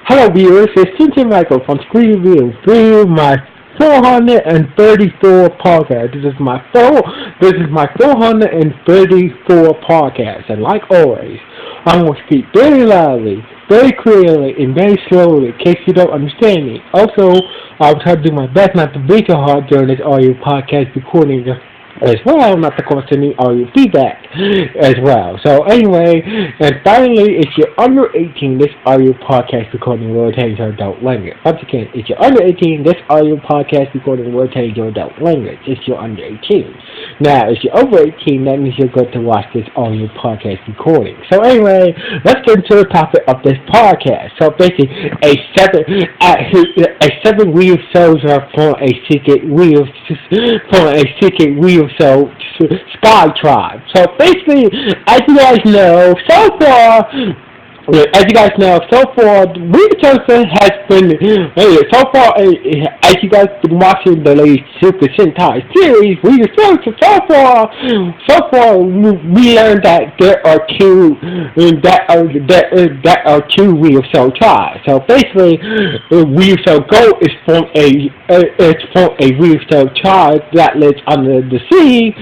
Hello viewers, it's Cynthia Michael from Screen Review, bringing my 434 podcast. This is my 434 podcast, and like always, I'm going to speak very loudly, very clearly, and very slowly, in case you don't understand me. Also, I'll try to do my best not to breathe too hard during this audio podcast recording as well, not to cause any audio feedback as well. So anyway, and finally, if you're under 18, this audio podcast recording will change your adult language. Once again, if you're under 18, this audio podcast recording will change your adult language if you're under 18. Now, if you're over 18, that means you're going to watch this audio podcast recording. So anyway, let's get into the topic of this podcast. So basically, a seven real souls are for a secret real so Sky Tribe. So basically, as you guys know, so far, Ryusoul has been, as you guys been watching the latest Super Sentai series, Ryusoul, so far, we learned that there are two Ryusoul tribes. So basically, Ryusoul Gold is from a Ryusoul tribe that lives under the sea,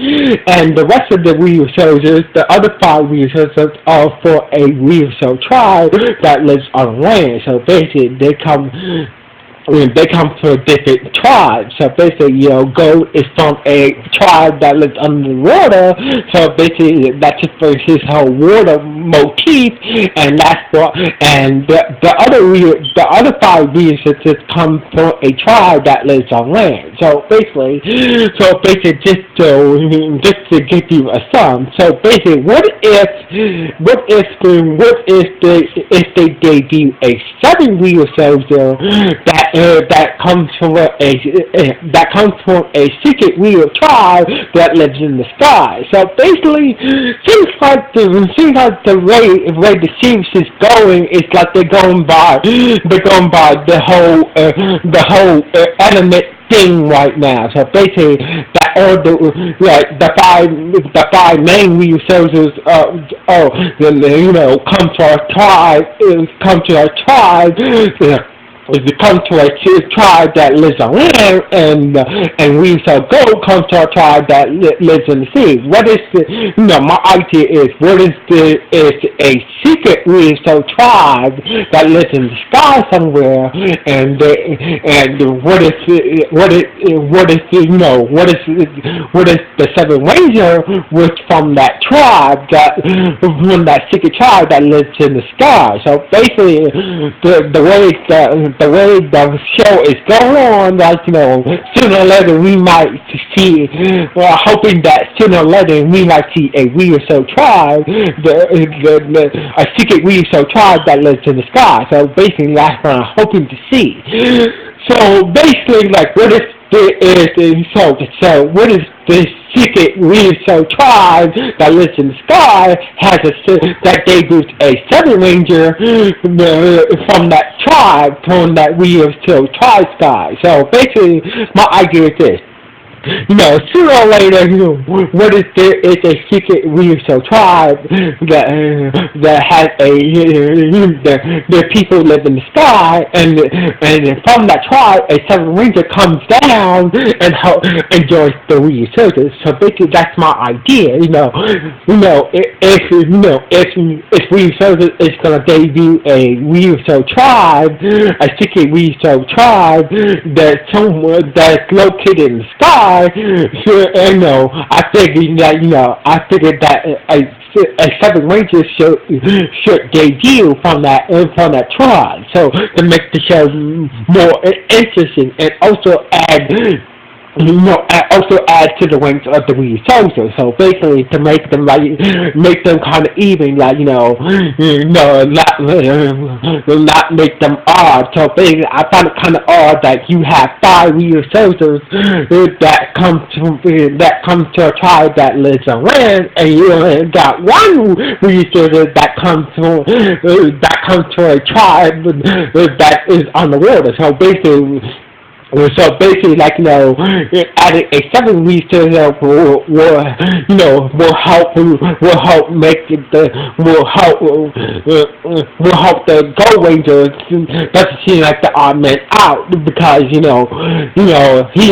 and the rest of the Ryusouls, the other five Ryusouls, are for a Ryusoul tribe that lives on land. So basically, they come from different tribes. So basically, Gold is from a tribe that lives under the water. So basically, that's just for his whole water motif, and that's what. And the other five beings just come from a tribe that lives on land. So basically, just to give you a sum. So basically, what if they debut a seven wheel soldier that comes from a secret real tribe that lives in the sky. So basically, seems like the way the series is going is like they're going by the whole anime thing right now. So basically, that all the five main real soldiers come to our tribe. Come to a tribe that lives on land, and Ryusoul Gold comes to a tribe that lives in the sea. What is my idea is, is a secret Ryusoul tribe that lives in the sky somewhere, and what is the seven ranger, which from that tribe, from that secret tribe that lives in the sky. So basically, the way the show is going on, sooner or later we might see, hoping that sooner or later we might see a Ryusoul tribe, a secret Ryusoul tribe that lives in the sky. So basically, that's what I'm hoping to see. So basically, what is this secret Ryusoul tribe that lives in the sky that debuts a seven ranger from that tribe, from that Ryusoul tribe sky. So basically, my idea is this. Sooner or later, what is there is a secret Ryusoul tribe that has the people live in the sky, and from that tribe, a seven ranger comes down and joins the Ryusoulgers. So basically, that's my idea. If Ryusoulgers is gonna debut a Ryusoul tribe, a secret Ryusoul tribe that's located in the sky. I figured that a seven rangers should debut from that tribe, so to make the show more interesting, and also add to the ranks of the Ryusoulgers. So basically, to make them kind of even, not make them odd. So basically, I found it kind of odd that you have five Ryusoulgers that come to a tribe that lives on land, and you only got one Ryusoulger that comes to a tribe that is on the water. So basically, So basically, like, adding a 7 researcher will help make the will help the Gold Ranger doesn't seem like the odd man out, because he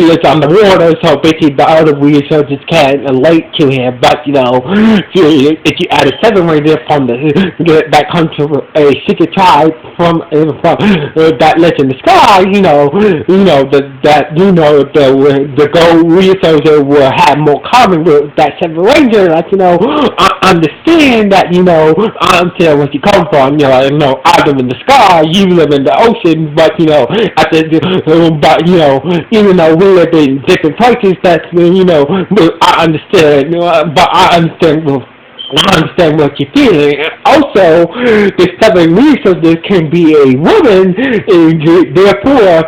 lives on the water, so basically the other researchers can't relate to him. But if you add a 7 Ranger from that comes from a secret tribe from that lives in the sky, the Gold Researcher will have more common with that 7 Ranger. Like, I understand that, I understand where you come from. I live in the sky, you live in the ocean, but even though we live in different places, that's I understand. But I understand what you're feeling. Also, the 7 researcher can be a woman, and therefore,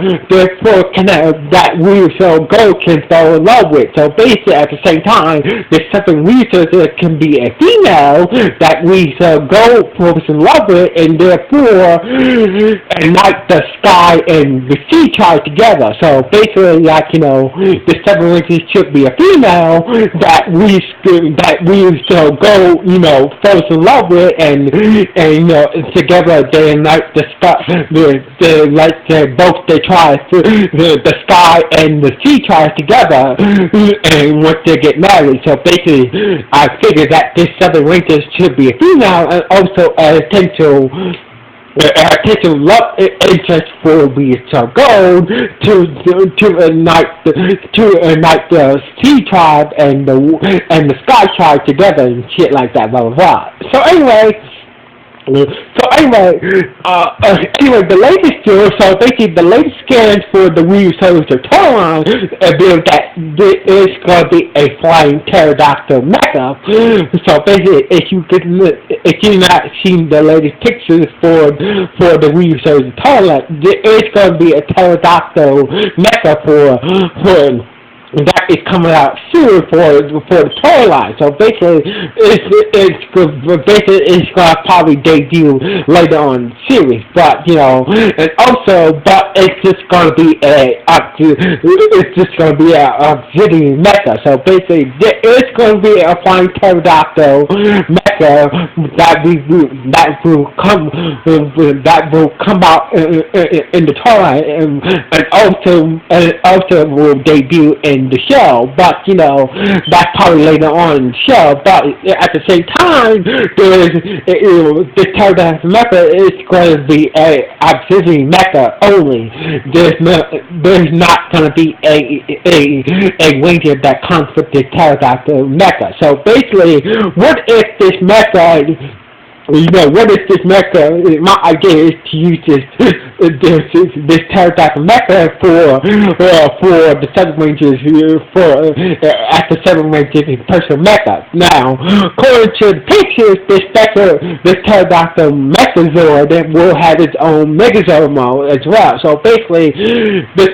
that Ryusoul Go can fall in love with. So basically, at the same time, the 7 researcher can be a female that Ryusoul Go falls in love with, and therefore, unite the sky and the sea tribe together. So basically, the 7 researcher should be a female that Ryusoul Go falls in love with, and together they unite the sky, both the tribes, the sky and the sea tribes together, and once they get married. So basically, I figure that this 7 Ranger should be a female, and also a potential love interest for Ryusoul Gold to unite the sea tribe and the sky tribe together and shit like that, blah blah blah. So anyway, the latest deal. So basically, the latest scans for the Ryusoulger toyline reveal that there is going to be a flying pterodactyl mecha. So basically, if you've not seen the latest pictures for the Ryusoulger toyline, there is going to be a pterodactyl mecha for that is coming out soon for the toy line. So basically, it's going to probably debut later on in the series. But and also, but it's just going to be a auxiliary mecha. So basically, there is going to be a flying pterodactyl mecha that will come out in the toy line, and also will debut in the show, but that's probably later on in the show. But at the same time, this pterodactyl mecha is going to be a auxiliary mecha only. There's not going to be a ranger that comes with this pterodactyl mecha. So basically, what if this mecha? What is this mecha? My idea is to use this pterodactyl mecha for the 7 Rangers at the 7 Rangers personal mecha. Now, according to the pictures, this pterodactyl Megazord will have its own Megazord mode as well. So basically, this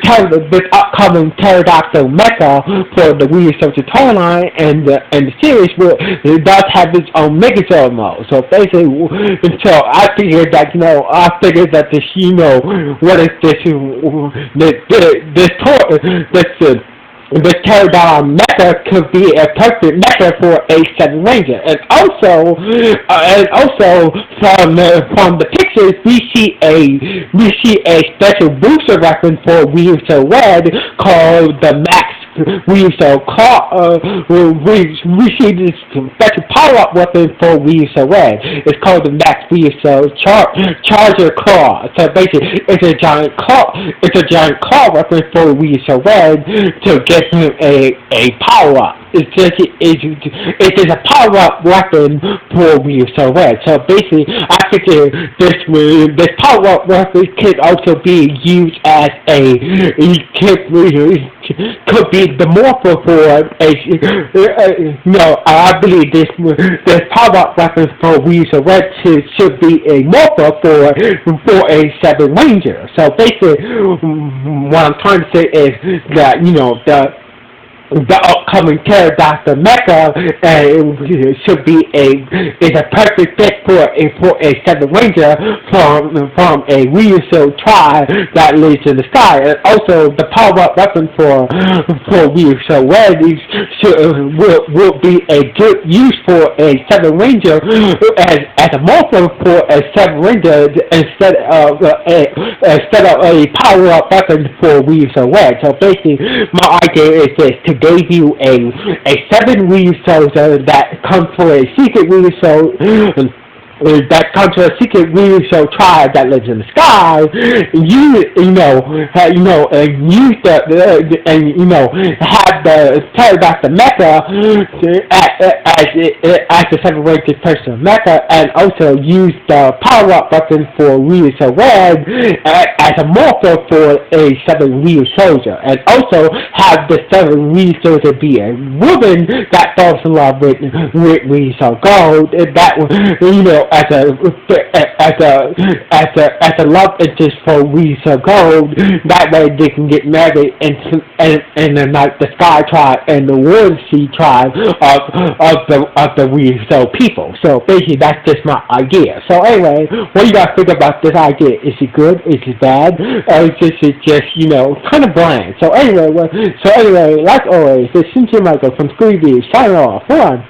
upcoming pterodactyl mecha for the Ryusoulger toyline and the series does have its own Megazord mode. So basically. So I figured that this what is this pterodactyl mecha could be a perfect mecha for a 7 Ranger, and also from the pictures we see a special booster weapon for Ryusoul Red called the Max Ryusoul Claw. We see this special power-up weapon for Ryusoul Red. It's called the Max Ryusoul Charger Claw. So basically, it's a giant claw weapon for Ryusoul Red to give him a power-up. It's just a power-up weapon for Ryusoul Red. So basically, I figure this power-up weapon could also be used as could be the morpher for I believe this power-up weapon for Ryusoul Red should be a morpher for a 7 Ranger. So basically, what I'm trying to say is that the upcoming pterodactyl mecha should be is a perfect fit for a seven ranger from a Ryusoul tribe that lives in the sky. And also the power up weapon for Ryusoul Red will be a good use for a seven ranger as a morpher for a seven ranger instead of a power up weapon for Ryusoul Red. So basically my idea is this: to gave you a seven Ryusouls that come for a secret Ryusoul that comes to a secret Ryusoul tribe that lives in the sky. Use have the pterodactyl mecha as the seven rated person mecha, and also use the power up button for Ryusoul Red as a morpher for a seven Ryusoulger, and also have the seven Ryusoulger be a woman that falls in love with Ryusoul Gold. That as a love interest for Ryusoul Gold. That way they can get married in the Sky Tribe and the World Sea Tribe of the Ryusoul people. So basically that's just my idea. So anyway, what do you guys think about this idea? Is it good? Is it bad? Or is it just kind of bland? So anyway, like always, this is Cynthia Michael from Scooby-Doo signing off. Hold on.